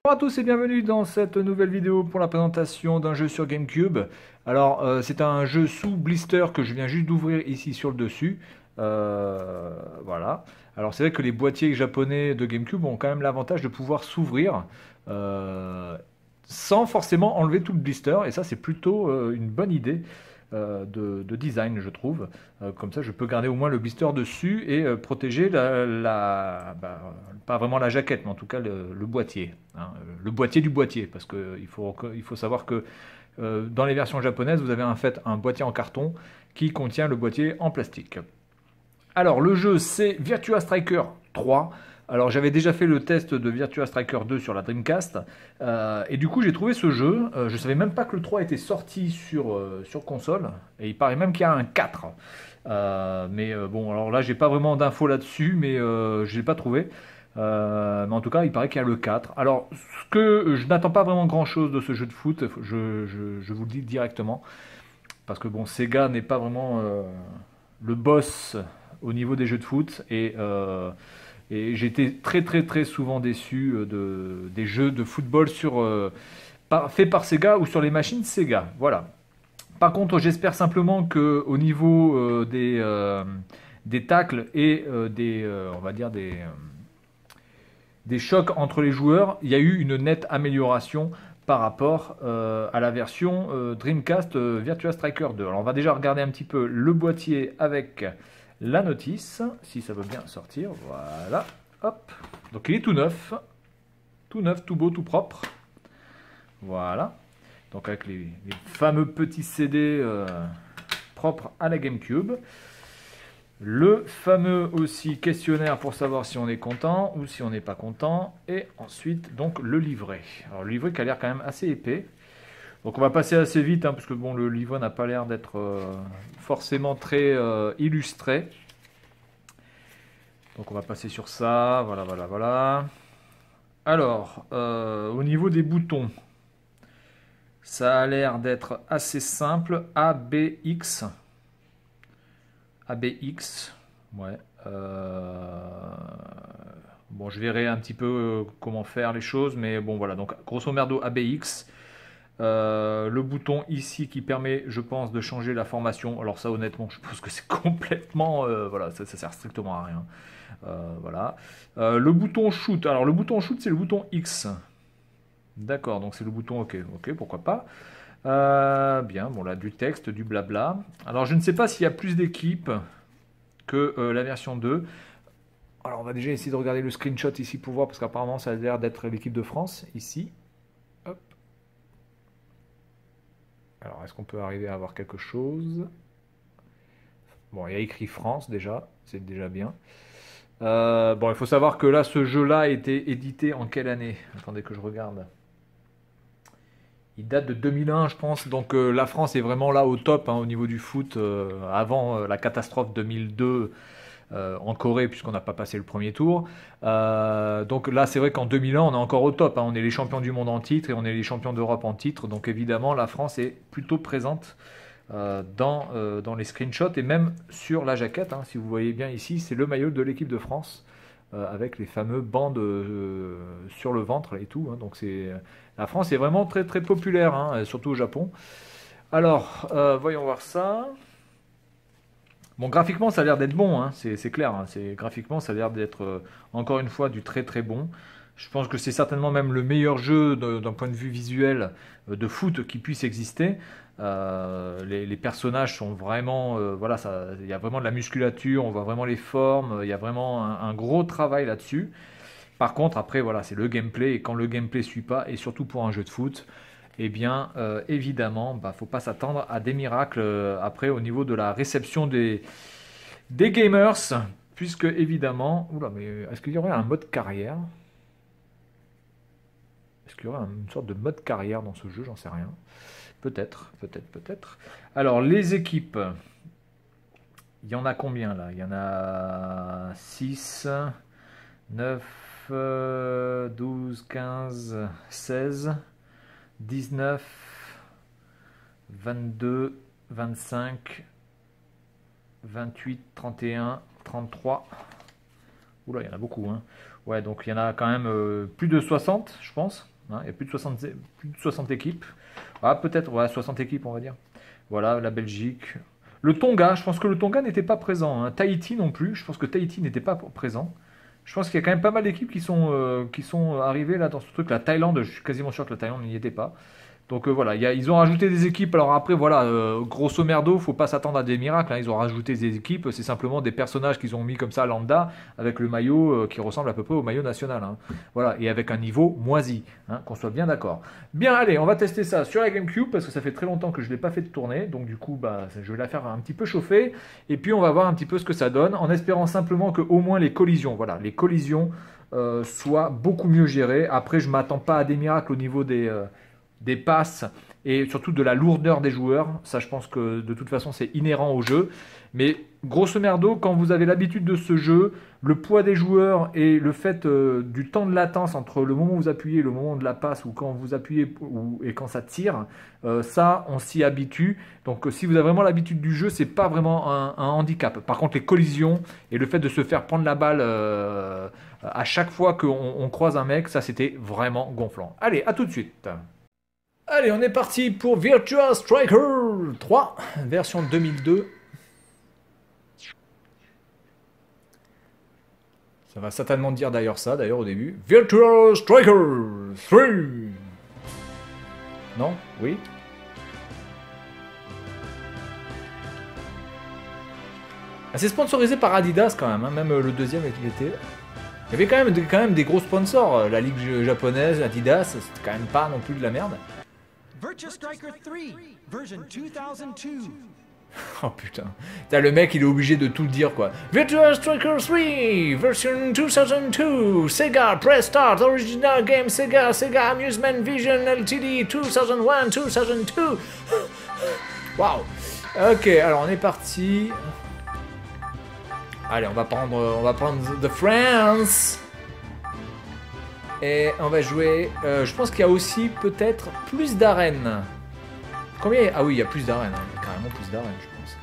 Bonjour à tous et bienvenue dans cette nouvelle vidéo pour la présentation d'un jeu sur GameCube. Alors, c'est un jeu sous blister que je viens juste d'ouvrir ici sur le dessus. Voilà. Alors, c'est vrai que les boîtiers japonais de GameCube ont quand même l'avantage de pouvoir s'ouvrir euh, sans forcément enlever tout le blister. Et ça, c'est plutôt une bonne idée de design, je trouve. Comme ça, je peux garder au moins le blister dessus et protéger pas vraiment la jaquette, mais en tout cas le boîtier, hein, le boîtier du boîtier, parce qu'il faut savoir que dans les versions japonaises, vous avez en fait un boîtier en carton qui contient le boîtier en plastique. Alors, le jeu, c'est Virtua Striker 3. Alors, j'avais déjà fait le test de Virtua Striker 2 sur la Dreamcast. Et du coup, j'ai trouvé ce jeu. Je ne savais même pas que le 3 était sorti sur console. Et il paraît même qu'il y a un 4. Bon, alors là, j'ai pas vraiment d'infos là-dessus, mais je ne l'ai pas trouvé. Mais en tout cas, il paraît qu'il y a le 4. Alors, ce que je n'attends pas vraiment grand-chose de ce jeu de foot, je vous le dis directement. Parce que bon, Sega n'est pas vraiment le boss au niveau des jeux de foot et j'ai été très souvent déçu des jeux de football faits par Sega ou sur les machines Sega. Voilà. Par contre, j'espère simplement que au niveau des tacles et on va dire des chocs entre les joueurs, il y a eu une nette amélioration par rapport à la version Dreamcast Virtua Striker 2. Alors on va déjà regarder un petit peu le boîtier avec la notice, si ça veut bien sortir. Voilà, hop. Donc il est tout neuf, tout beau, tout propre. Voilà. Donc avec les fameux petits CD propres à la GameCube. Le fameux aussi questionnaire pour savoir si on est content ou si on n'est pas content. Et ensuite, donc, le livret. Alors, le livret qui a l'air quand même assez épais. Donc, on va passer assez vite, hein, parce que bon, le livret n'a pas l'air d'être forcément très illustré. Donc, on va passer sur ça. Voilà. Alors, au niveau des boutons, ça a l'air d'être assez simple. A, B, X. ABX, ouais. Bon, je verrai un petit peu comment faire les choses, mais bon, voilà. Donc, grosso merdo, ABX. Le bouton ici qui permet, je pense, de changer la formation. Alors ça, honnêtement, je pense que c'est complètement... voilà, ça sert strictement à rien. Voilà. Le bouton shoot. Alors, le bouton shoot, c'est le bouton X. D'accord, donc c'est le bouton OK. OK, pourquoi pas. Bien, bon là, du texte, du blabla. Alors, je ne sais pas s'il y a plus d'équipes que la version 2. Alors on va déjà essayer de regarder le screenshot ici pour voir, parce qu'apparemment ça a l'air d'être l'équipe de France, ici. Hop. Alors est-ce qu'on peut arriver à avoir quelque chose? Bon, il y a écrit France déjà, c'est déjà bien. Bon, il faut savoir que là, ce jeu-là a été édité en quelle année? Attendez que je regarde. Il date de 2001, je pense. Donc la France est vraiment là au top, hein, au niveau du foot, avant la catastrophe 2002 en Corée, puisqu'on n'a pas passé le premier tour. Donc là, c'est vrai qu'en 2001, on est encore au top, hein. On est les champions du monde en titre et on est les champions d'Europe en titre. Donc évidemment, la France est plutôt présente dans les screenshots et même sur la jaquette, hein. Si vous voyez bien ici, c'est le maillot de l'équipe de France. Avec les fameux bandes sur le ventre et tout, hein. Donc la France est vraiment très populaire, hein, surtout au Japon. Alors, voyons voir ça. Bon, graphiquement, ça a l'air d'être bon, hein, c'est clair, hein. Graphiquement, ça a l'air d'être, encore une fois, du très bon. Je pense que c'est certainement même le meilleur jeu d'un point de vue visuel de foot qui puisse exister. Les personnages sont vraiment, voilà, il y a vraiment de la musculature, on voit vraiment les formes, il y a vraiment un gros travail là-dessus. Par contre, après, voilà, c'est le gameplay, et quand le gameplay suit pas, et surtout pour un jeu de foot, eh bien, évidemment, bah, faut pas s'attendre à des miracles après au niveau de la réception des gamers, puisque évidemment, oula, mais est-ce qu'il y aurait un mode carrière? Est-ce qu'il y aurait une sorte de mode carrière dans ce jeu? J'en sais rien. Peut-être. Alors, les équipes, il y en a combien là? Il y en a 6, 9, 12, 15, 16, 19, 22, 25, 28, 31, 33. Oula, il y en a beaucoup. Hein. Ouais, donc il y en a quand même plus de 60, je pense. Hein, il y a plus de 60 équipes. Ah, peut-être, ouais, 60 équipes, on va dire. Voilà, la Belgique. Le Tonga, je pense que le Tonga n'était pas présent. Hein. Tahiti non plus, je pense que Tahiti n'était pas présent. Je pense qu'il y a quand même pas mal d'équipes qui sont arrivées là dans ce truc. La Thaïlande, je suis quasiment sûr que la Thaïlande n'y était pas. Donc voilà, ils ont rajouté des équipes. Alors après, voilà, grosso merdo, faut pas s'attendre à des miracles. Hein. Ils ont rajouté des équipes. C'est simplement des personnages qu'ils ont mis comme ça lambda avec le maillot qui ressemble à peu près au maillot national. Hein. Voilà, et avec un niveau moisi, hein, qu'on soit bien d'accord. Bien, allez, on va tester ça sur la GameCube parce que ça fait très longtemps que je l'ai pas fait de tourner. Donc du coup, bah, je vais la faire un petit peu chauffer. Et puis on va voir un petit peu ce que ça donne, en espérant simplement que au moins les collisions, voilà, les collisions soient beaucoup mieux gérées. Après, je m'attends pas à des miracles au niveau des passes et surtout de la lourdeur des joueurs. Ça, je pense que de toute façon, c'est inhérent au jeu. Mais grosso merdo, quand vous avez l'habitude de ce jeu, le poids des joueurs et le fait du temps de latence entre le moment où vous appuyez et le moment de la passe ou quand vous appuyez et quand ça tire, ça, on s'y habitue. Donc, si vous avez vraiment l'habitude du jeu, c'est pas vraiment un handicap. Par contre, les collisions et le fait de se faire prendre la balle à chaque fois qu'on croise un mec, ça, c'était vraiment gonflant. Allez, à tout de suite. Allez, on est parti pour Virtua Striker 3, version 2002. Ça va certainement dire d'ailleurs ça, d'ailleurs au début. Virtua Striker 3. Non? Oui? Ah, c'est sponsorisé par Adidas quand même, hein. Même le deuxième était. Il y avait quand même des gros sponsors. La Ligue japonaise, Adidas, c'était quand même pas non plus de la merde. Virtua Striker 3, version 2002. Oh putain. T'as le mec, il est obligé de tout dire quoi. Virtua Striker 3, version 2002. Sega, press start, original game Sega, Sega Amusement Vision LTD 2001-2002. Waouh. Ok, alors on est parti. Allez, on va prendre The France. Et on va jouer. Je pense qu'il y a aussi peut-être plus d'arènes. Combien? Ah oui, il y a plus d'arènes. Hein. Il y a carrément plus d'arènes, je pense.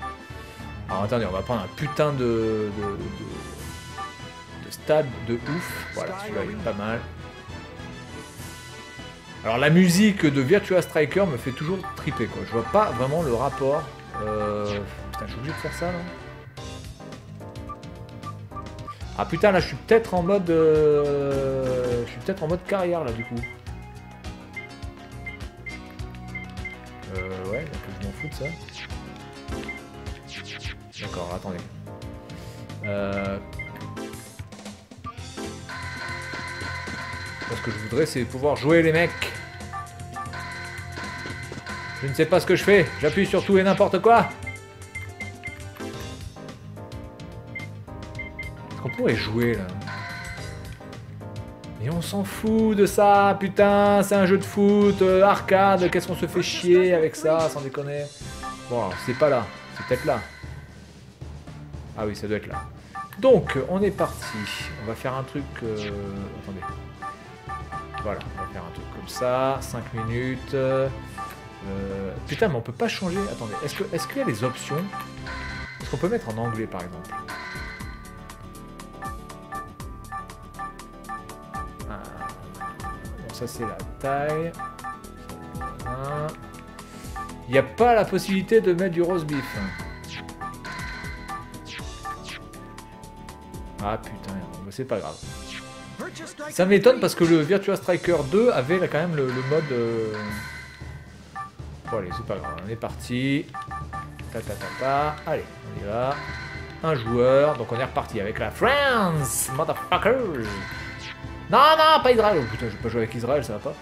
Alors attendez, on va prendre un putain de stade de ouf. Voilà, celui-là il est pas mal. Alors la musique de Virtua Striker me fait toujours triper quoi. Je vois pas vraiment le rapport. Putain, je suis obligé de faire ça là. Ah putain, là je suis peut-être en mode carrière là du coup. Ouais, donc je m'en fous de ça. D'accord, attendez. Ce que je voudrais c'est pouvoir jouer les mecs. Je ne sais pas ce que je fais, j'appuie sur tout et n'importe quoi. On pourrait jouer là. Et on s'en fout de ça, putain, c'est un jeu de foot, arcade, qu'est-ce qu'on se fait chier avec ça, sans déconner. Bon, alors, c'est pas là, c'est peut-être là. Ah oui, ça doit être là. Donc, on est parti. On va faire un truc... Attendez. Voilà, on va faire un truc comme ça, 5 minutes. Putain, mais on peut pas changer... Attendez, est-ce qu'il y a des options? Est-ce qu'on peut mettre en anglais, par exemple? Ça c'est la taille. Voilà. Il n'y a pas la possibilité de mettre du roast beef. Ah putain, c'est pas grave. Ça m'étonne parce que le Virtua Striker 2 avait là, quand même le mode... Bon allez, c'est pas grave, on est parti. Allez, on y va. Un joueur, donc on est reparti avec la France, motherfuckers. Non, non, pas Israël. Oh putain, je vais pas jouer avec Israël, ça va pas.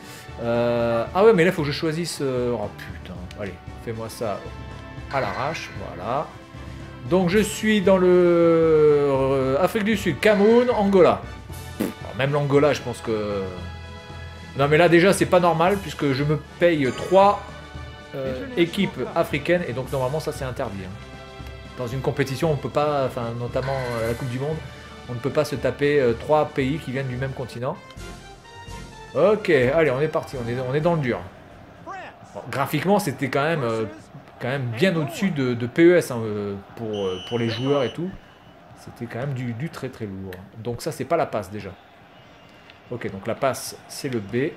Ah ouais, mais là, il faut que je choisisse... Oh putain. Allez, fais-moi ça à l'arrache. Voilà. Donc, je suis dans le... Afrique du Sud, Cameroun, Angola. Alors, même l'Angola, je pense que... Non, mais là, déjà, c'est pas normal, puisque je me paye 3 équipes africaines, et donc, normalement, ça, c'est interdit. Hein. Dans une compétition, on peut pas... Enfin, notamment à la Coupe du Monde... On ne peut pas se taper 3 pays qui viennent du même continent. Ok, allez, on est parti, on est dans le dur. Bon, graphiquement, c'était quand même bien au-dessus de PES hein, pour les joueurs et tout. C'était quand même du très très lourd. Donc ça, c'est pas la passe déjà. Ok, donc la passe, c'est le B.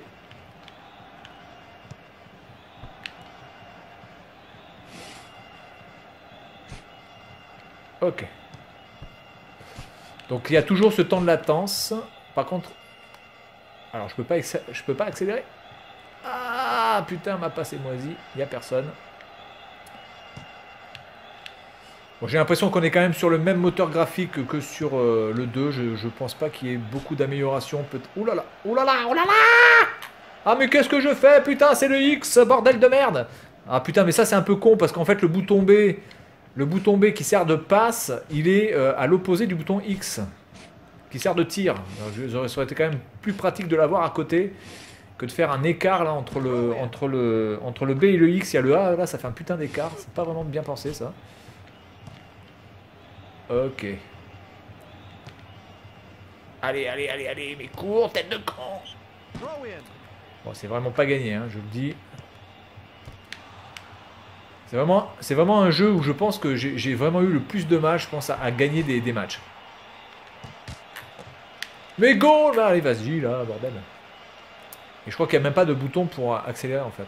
Ok. Donc il y a toujours ce temps de latence. Par contre... Alors je peux pas accélérer. Ah putain, ma passe est moisie. Il n'y a personne. Bon, j'ai l'impression qu'on est quand même sur le même moteur graphique que sur le 2. Je pense pas qu'il y ait beaucoup d'amélioration. Ouh là là, ouh là là, oh là là. Ah mais qu'est-ce que je fais? Putain, c'est le X, bordel de merde. Ah putain, mais ça c'est un peu con parce qu'en fait le bouton B qui sert de passe, il est à l'opposé du bouton X qui sert de tir. Alors, ça aurait été quand même plus pratique de l'avoir à côté que de faire un écart là entre le B et le X. Il y a le A, là ça fait un putain d'écart. C'est pas vraiment bien pensé ça. Ok. Allez, mais cours, tête de camp. Bon, c'est vraiment pas gagné, hein, je le dis. C'est vraiment un jeu où je pense que j'ai vraiment eu le plus de mal, je pense, à gagner des matchs. Mais go là, allez, vas-y, là, bordel. Et je crois qu'il n'y a même pas de bouton pour accélérer, en fait.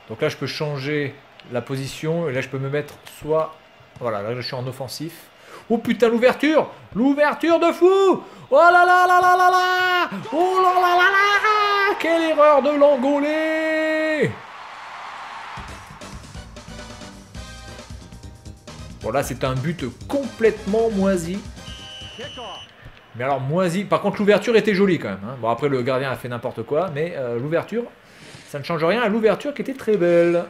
Donc là, je peux changer la position, et là, je peux me mettre soit... Voilà, là, je suis en offensif. Oh putain, l'ouverture! L'ouverture de fou! Oh là là là là là là! Oh là là là là! Quelle erreur de l'Angolais! Bon, là, c'est un but complètement moisi. Mais alors, moisi... Par contre, l'ouverture était jolie, quand même. Hein. Bon, après, le gardien a fait n'importe quoi, mais l'ouverture, ça ne change rien à l'ouverture qui était très belle.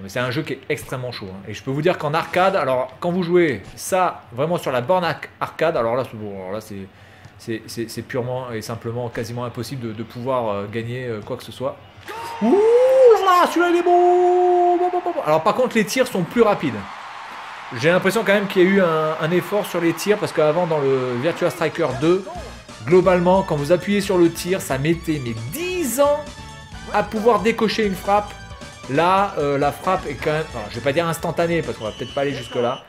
C'est un jeu qui est extrêmement chaud. Hein. Et je peux vous dire qu'en arcade, alors quand vous jouez ça vraiment sur la borne arcade, alors là, c'est purement et simplement quasiment impossible de pouvoir gagner quoi que ce soit. Ouh là, celui-là il est bon. Alors par contre, les tirs sont plus rapides. J'ai l'impression quand même qu'il y a eu un effort sur les tirs parce qu'avant dans le Virtua Striker 2, globalement, quand vous appuyez sur le tir, ça mettait 10 ans à pouvoir décocher une frappe. Là, la frappe est quand même... Alors, je vais pas dire instantanée, parce qu'on va peut-être pas aller jusque-là.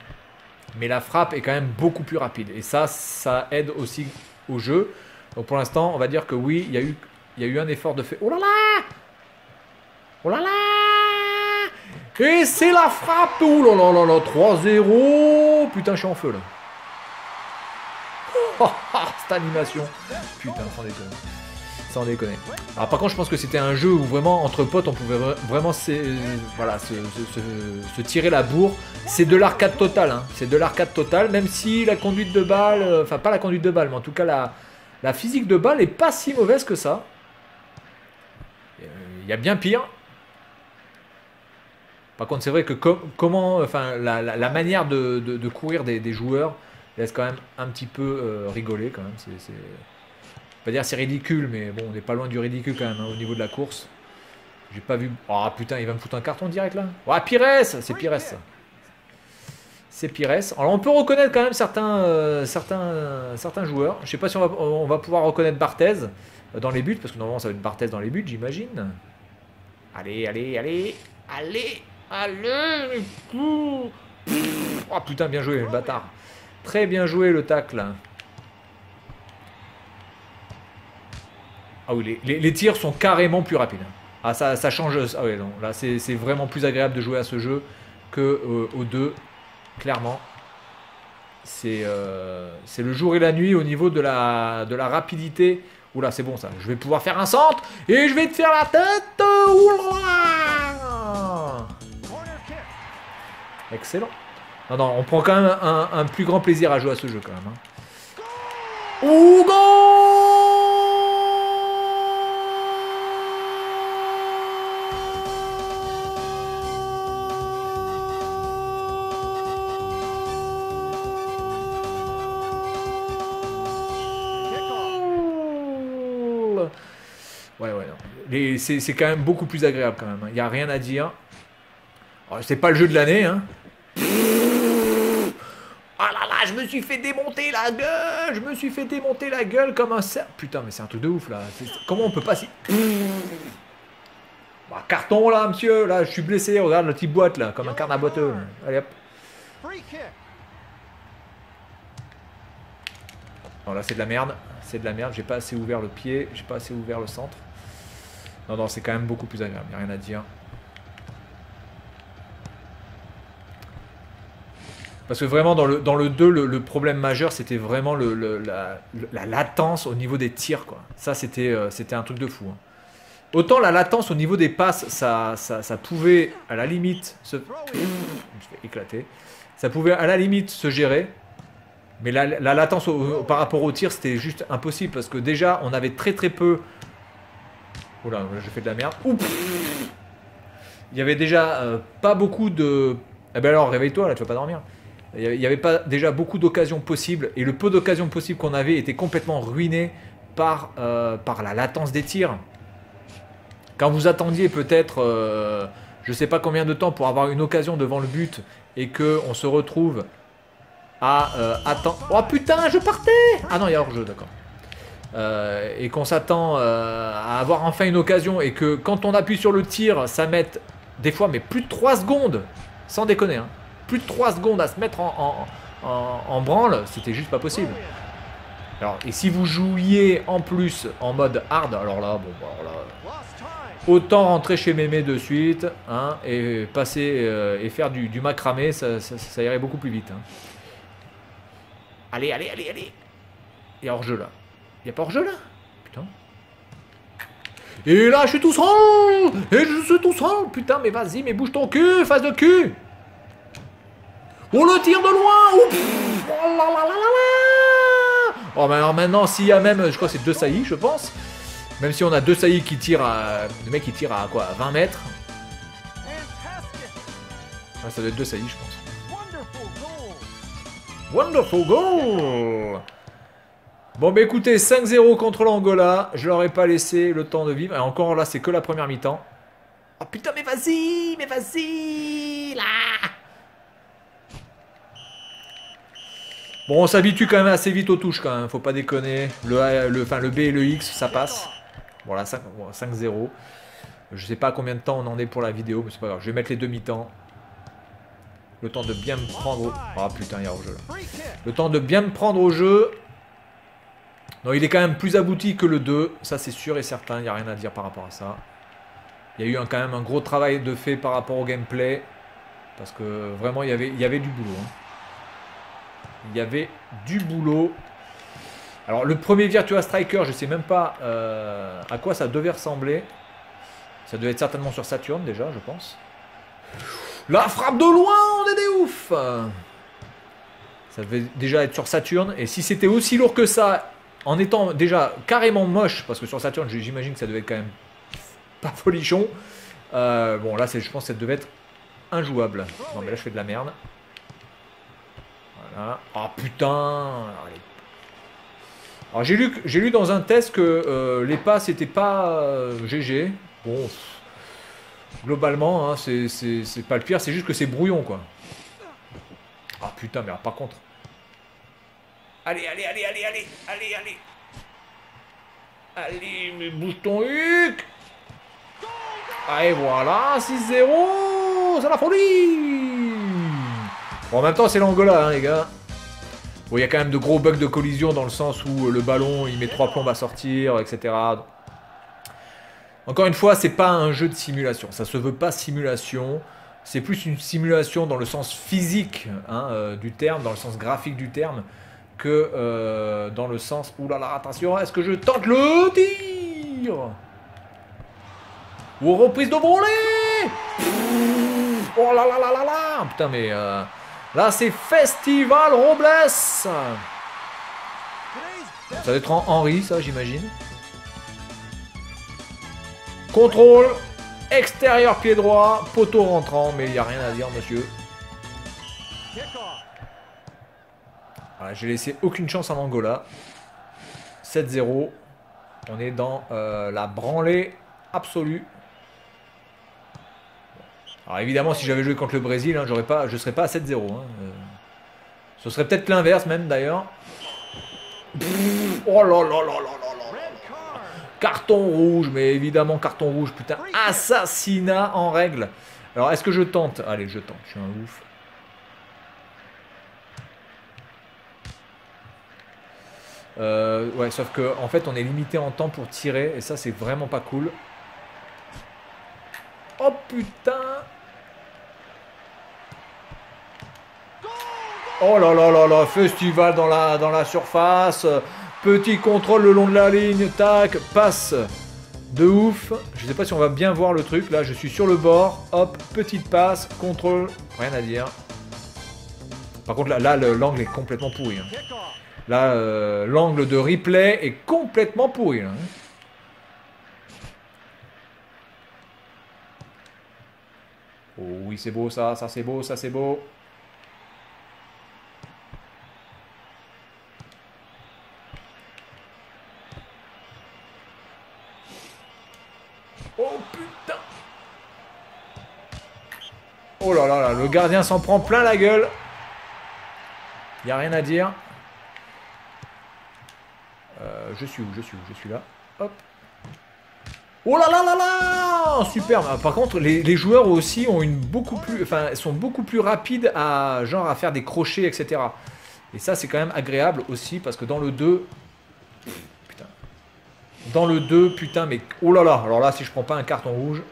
Mais la frappe est quand même beaucoup plus rapide. Et ça aide aussi au jeu. Donc pour l'instant, on va dire que oui, il y a eu un effort de fait. Oh là là! Oh là là! Et c'est la frappe! Oh là là là là! 3-0! Putain, je suis en feu, là. Oh, cette animation! Putain, sans déconner. Sans déconner. Alors par contre je pense que c'était un jeu où vraiment entre potes on pouvait vraiment voilà, se tirer la bourre. C'est de l'arcade totale, hein. C'est de l'arcade totale, même si la conduite de balle, enfin pas la conduite de balle, mais en tout cas la physique de balle est pas si mauvaise que ça. Il y a bien pire. Par contre c'est vrai que la manière de courir des joueurs laisse quand même un petit peu rigoler quand même. C'est pas dire c'est ridicule, mais bon, on n'est pas loin du ridicule quand même hein, au niveau de la course. J'ai pas vu... Oh putain, il va me foutre un carton direct là. Oh, Pires! C'est Pires ça. C'est Pires. Alors on peut reconnaître quand même certains joueurs. Je sais pas si on va pouvoir reconnaître Barthez dans les buts, parce que normalement ça va être Barthez dans les buts, j'imagine. Allez. Oh putain, bien joué le bâtard. Très bien joué le tacle. Ah oui, les tirs sont carrément plus rapides. Ah ça change. Ah oui, non, là c'est vraiment plus agréable de jouer à ce jeu que au 2. Clairement. C'est le jour et la nuit au niveau de la rapidité. Oula, c'est bon ça. Je vais pouvoir faire un centre et je vais te faire la tête. Oula. Excellent. Non, on prend quand même un plus grand plaisir à jouer à ce jeu quand même. Hein. Ouh, ouais, non. C'est quand même beaucoup plus agréable quand même. Il n'y a rien à dire. C'est pas le jeu de l'année. Hein. Oh là là, je me suis fait démonter la gueule. Je me suis fait démonter la gueule comme un cerf. Putain, mais c'est un truc de ouf là. Comment on peut pas si... Bah, carton là, monsieur. Là, je suis blessé. Regarde la petite boîte là, comme un carnet boiteux. Allez hop. Non, là c'est de la merde. C'est de la merde. J'ai pas assez ouvert le pied. J'ai pas assez ouvert le centre. Non, non, c'est quand même beaucoup plus agréable. Il n'y a rien à dire. Parce que vraiment, dans le 2, le problème majeur, c'était vraiment la latence au niveau des tirs, quoi. Ça, c'était un truc de fou. Hein. Autant la latence au niveau des passes, ça pouvait, à la limite, se... Je me suis fait éclater. Ça pouvait, à la limite, se gérer. Mais la latence par rapport au tir, c'était juste impossible. Parce que déjà, on avait très très peu... Oh là, j'ai fait de la merde. Oups. Il y avait déjà pas beaucoup de... Eh ben alors, réveille-toi, là, tu vas pas dormir. Il n'y avait pas déjà beaucoup d'occasions possibles. Et le peu d'occasions possibles qu'on avait était complètement ruiné par la latence des tirs. Quand vous attendiez peut-être, je sais pas combien de temps pour avoir une occasion devant le but et qu'on se retrouve à attendre... Oh putain, je partais! Ah non, il y a hors-jeu, d'accord. Et qu'on s'attend à avoir enfin une occasion et que quand on appuie sur le tir, ça mette des fois mais plus de 3 secondes, sans déconner, hein, plus de 3 secondes à se mettre en branle, c'était juste pas possible. Alors, et si vous jouiez en plus en mode hard, alors là, bon, alors là, autant rentrer chez Mémé de suite, hein, et passer et faire du macramé, ça irait beaucoup plus vite. Hein. Allez, allez, allez, allez. Il y a hors-jeu là. Il n'y a pas hors-jeu là? Putain. Et là, je suis tout seul. Et je suis tout seul. Putain, mais vas-y, mais bouge ton cul, face de cul. On le tire de loin. Oh, oh là là là là. Oh, mais alors maintenant, s'il y a même, je crois que c'est 2 saillies, je pense. Même si on a 2 saillies qui tirent à... Le mec, il tire à quoi? À 20 mètres. Ah, ça doit être 2 saillies, je pense. Wonderful goal. Bon, bah écoutez, 5-0 contre l'Angola. Je leur ai pas laissé le temps de vivre. Et encore là, c'est que la première mi-temps. Oh putain, mais vas-y, là. Bon, on s'habitue quand même assez vite aux touches, quand même. Faut pas déconner. Le B et le X, ça passe. Voilà, 5-0. Je sais pas combien de temps on en est pour la vidéo, mais c'est pas grave. Je vais mettre les demi-temps. Le temps de bien me prendre au... Ah putain, il y a hors-jeu là. Le temps de bien me prendre au jeu. Non, il est quand même plus abouti que le 2. Ça, c'est sûr et certain. Il n'y a rien à dire par rapport à ça. Il y a eu quand même un gros travail de fait par rapport au gameplay. Parce que vraiment, il y avait du boulot. Hein. Il y avait du boulot. Alors, le premier Virtua Striker, je ne sais même pas à quoi ça devait ressembler. Ça devait être certainement sur Saturn déjà, je pense. La frappe de loin, on est des ouf. Ça devait déjà être sur Saturn. Et si c'était aussi lourd que ça, en étant déjà carrément moche, parce que sur Saturn, j'imagine que ça devait être quand même pas folichon. Bon, là, je pense que ça devait être injouable. Non, mais là, je fais de la merde. Voilà. Ah, putain. Alors, j'ai lu dans un test que les passes n'étaient pas GG. Bon, globalement, hein, c'est pas le pire, c'est juste que c'est brouillon, quoi. Ah, putain, mais alors, par contre... Allez, allez, allez, allez, allez, allez, allez. Allez, mais bouge ton huc. Allez, voilà, 6-0. C'est la folie. Bon, en même temps, c'est l'Angola, hein, les gars. Bon, il y a quand même de gros bugs de collision dans le sens où le ballon, il met 3 plombes à sortir, etc. Encore une fois, c'est pas un jeu de simulation. Ça se veut pas simulation. C'est plus une simulation dans le sens physique, hein, du terme, dans le sens graphique du terme, que dans le sens... Ouh là là, attention, est-ce que je tente le tir? Ou reprise de volée? Oh là là là là là. Putain, mais là, c'est Festival Robles. Ça va être en Henry, ça, j'imagine. Contrôle. Extérieur pied droit. Poteau rentrant, mais il n'y a rien à dire, monsieur. Voilà, j'ai laissé aucune chance à l'Angola. 7-0. On est dans la branlée absolue. Alors évidemment, si j'avais joué contre le Brésil, hein, je ne serais pas à 7-0. Hein. Ce serait peut-être l'inverse même d'ailleurs. Oh là là là là là là. Carton rouge, mais évidemment carton rouge, putain. Assassinat en règle. Alors est-ce que je tente? Allez, je tente, je suis un ouf. Ouais, sauf que en fait, on est limité en temps pour tirer. Et ça, c'est vraiment pas cool. Oh putain! Oh là là là là, festival dans la surface. Petit contrôle le long de la ligne. Tac, passe de ouf. Je sais pas si on va bien voir le truc. Là, je suis sur le bord. Hop, petite passe, contrôle. Rien à dire. Par contre, là l'angle est complètement pourri. Hein. Là, l'angle de replay est complètement pourri. Là, hein. Oh oui, c'est beau ça c'est beau, ça c'est beau. Oh putain! Oh là là là, le gardien s'en prend plein la gueule. Il n'y a rien à dire. Je suis où? Je suis là. Hop. Oh là là là là! Super! Par contre, les joueurs aussi ont sont beaucoup plus rapides à faire des crochets, etc. Et ça, c'est quand même agréable aussi parce que dans le 2... Putain. Dans le 2, putain, mais... Oh là là! Alors là, si je prends pas un carton rouge...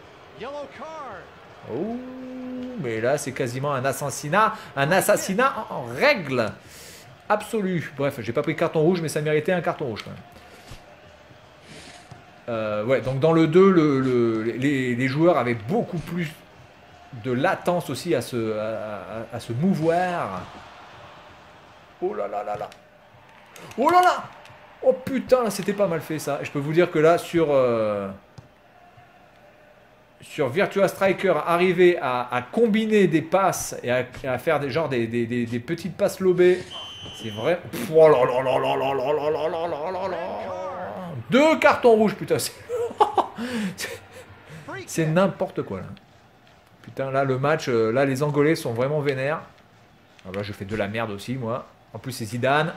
Oh, mais là, c'est quasiment un assassinat en règle absolue. Bref, j'ai pas pris carton rouge, mais ça méritait un carton rouge quand même. Ouais, donc dans le 2, les joueurs avaient beaucoup plus de latence aussi à se mouvoir. Oh là là là là. Oh là là. Oh putain, là c'était pas mal fait ça. Et je peux vous dire que là sur Virtua Striker, arriver à combiner des passes et à faire des petites passes lobées, c'est vrai. Oh là là là là là là là là là là là là. 2 cartons rouges, putain, c'est n'importe quoi là. Putain, là le match, là les Angolais sont vraiment vénères. Alors là je fais de la merde aussi moi. En plus c'est Zidane.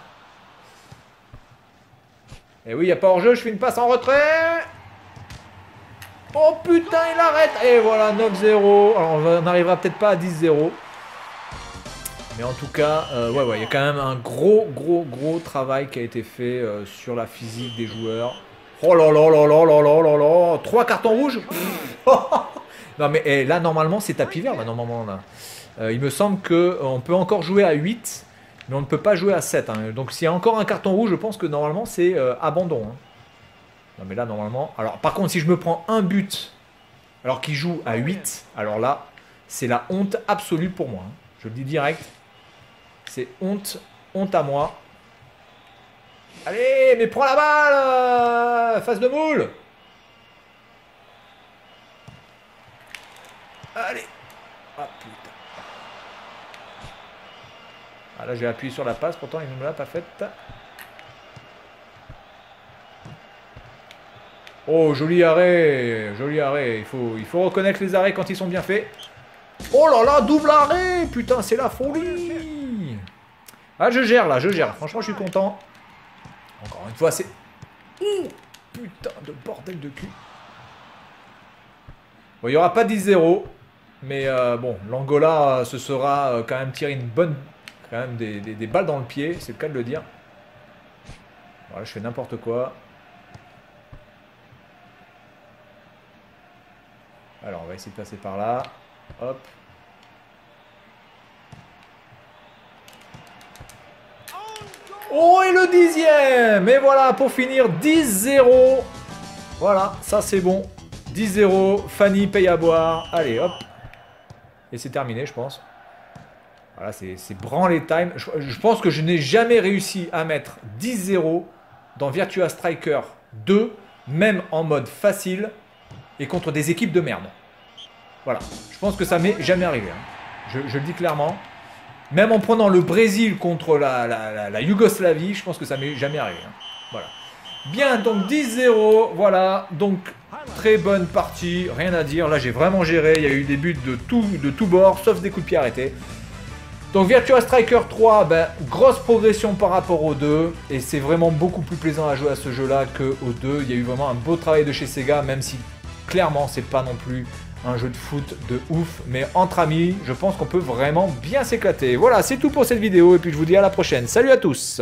Et oui, il n'y a pas hors-jeu, je fais une passe en retrait. Oh putain, il arrête. Et voilà, 9-0. Alors on n'arrivera peut-être pas à 10-0. Mais en tout cas, ouais, il y a quand même un gros travail qui a été fait sur la physique des joueurs. Oh là là là là là là là là. 3 cartons rouges. Non mais là, normalement, c'est tapis vert, là, normalement. Là. Il me semble qu'on peut encore jouer à 8, mais on ne peut pas jouer à 7. Hein. Donc s'il y a encore un carton rouge, je pense que normalement, c'est abandon. Hein. Non mais là, normalement... Alors, par contre, si je me prends un but, alors qu'il joue à 8, alors là, c'est la honte absolue pour moi. Hein. Je le dis direct. C'est honte à moi. Allez, mais prends la balle, face de moule. Allez. Ah putain. Ah, là, j'ai appuyé sur la passe, pourtant il ne me l'a pas faite. Oh, joli arrêt, joli arrêt. Il faut reconnaître les arrêts quand ils sont bien faits. Oh là là, double arrêt. Putain, c'est la folie. Ah, je gère là, je gère. Franchement, je suis content. Encore une fois, c'est... putain de bordel de cul. Bon, il n'y aura pas 10-0. Mais bon, l'Angola se sera quand même tiré une bonne... Quand même des balles dans le pied, c'est le cas de le dire. Voilà, je fais n'importe quoi. Alors, on va essayer de passer par là. Hop. Oh, et le 10e! Et voilà, pour finir, 10-0. Voilà, ça c'est bon. 10-0, Fanny paye à boire. Allez, hop. Et c'est terminé, je pense. Voilà, c'est branlé time. Je pense que je n'ai jamais réussi à mettre 10-0 dans Virtua Striker 2, même en mode facile, et contre des équipes de merde. Voilà, je pense que ça m'est jamais arrivé. Hein. Je le dis clairement. Même en prenant le Brésil contre la Yougoslavie, je pense que ça m'est jamais arrivé. Hein. Voilà. Bien, donc 10-0, voilà. Donc, très bonne partie, rien à dire. Là, j'ai vraiment géré. Il y a eu des buts de tout bord, sauf des coups de pied arrêtés. Donc, Virtua Striker 3, ben, grosse progression par rapport au 2. Et c'est vraiment beaucoup plus plaisant à jouer à ce jeu-là qu'au 2. Il y a eu vraiment un beau travail de chez Sega, même si, clairement, c'est pas non plus... un jeu de foot de ouf, mais entre amis, je pense qu'on peut vraiment bien s'éclater. Voilà, c'est tout pour cette vidéo, et puis je vous dis à la prochaine. Salut à tous!